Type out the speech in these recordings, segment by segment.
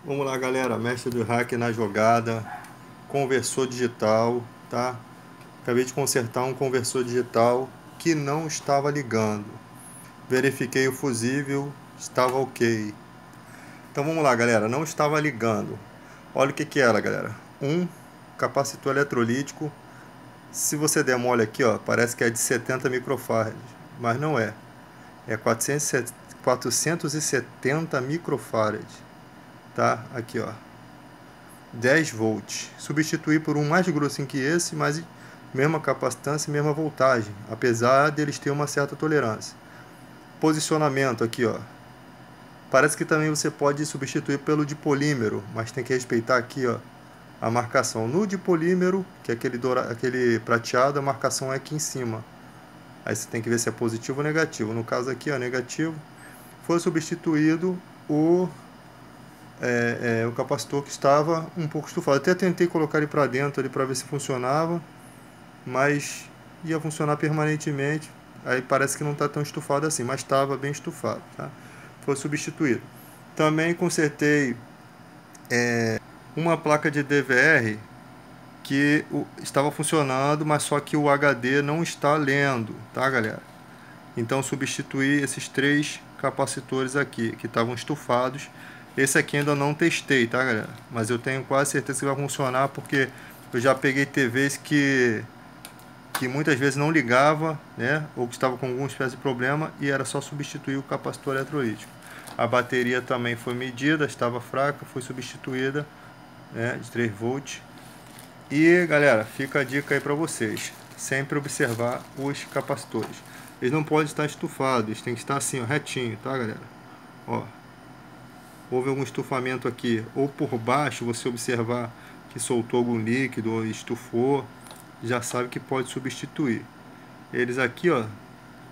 Vamos lá, galera, mestre do hack na jogada, conversor digital, tá? Acabei de consertar um conversor digital que não estava ligando. Verifiquei o fusível, estava ok. Então vamos lá, galera, não estava ligando. Olha o que que era, galera. Um capacitor eletrolítico. Se você der mole aqui, ó, parece que é de 70 microfarads, mas não é. É 470 microfarads, tá? Aqui, ó. 10 volts. Substituir por um mais grossinho que esse, mas mesma capacitância e mesma voltagem, apesar deles ter uma certa tolerância. Posicionamento aqui, ó. Parece que também você pode substituir pelo de polímero, mas tem que respeitar aqui, ó, a marcação. No de polímero, que é aquele prateado, a marcação é aqui em cima. Aí você tem que ver se é positivo ou negativo. No caso aqui, ó, negativo. Foi substituído o capacitor que estava um pouco estufado. Até tentei colocar ele para dentro para ver se funcionava, mas ia funcionar permanentemente. Aí parece que não está tão estufado assim, mas estava bem estufado, tá? Foi substituído. Também consertei uma placa de DVR que estava funcionando, mas só que o HD não está lendo, tá, galera? Então substituí esses 3 capacitores aqui que estavam estufados. Esse aqui ainda não testei, tá, galera? Mas eu tenho quase certeza que vai funcionar, porque eu já peguei TVs que muitas vezes não ligava, né? Ou que estava com alguma espécie de problema e era só substituir o capacitor eletrolítico. A bateria também foi medida, estava fraca, foi substituída, né, de 3 volts. E galera, fica a dica aí para vocês, sempre observar os capacitores. Eles não podem estar estufados, eles têm que estar assim, ó, retinho, tá, galera? Ó, houve algum estufamento aqui, ou por baixo você observar que soltou algum líquido ou estufou, já sabe que pode substituir. Eles aqui, ó,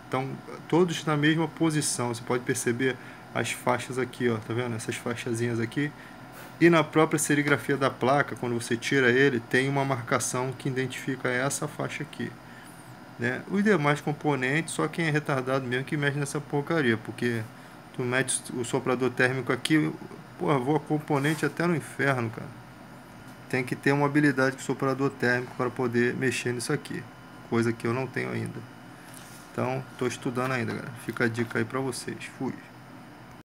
estão todos na mesma posição. Você pode perceber as faixas aqui, ó, tá vendo? Essas faixazinhas aqui. E na própria serigrafia da placa, quando você tira ele, tem uma marcação que identifica essa faixa aqui, né? Os demais componentes, só quem é retardado mesmo que mexe nessa porcaria, porque tu mete o soprador térmico aqui, porra, voa componente até no inferno, cara. Tem que ter uma habilidade com o soprador térmico para poder mexer nisso aqui, coisa que eu não tenho ainda. Então, estou estudando ainda, galera. Fica a dica aí para vocês. Fui.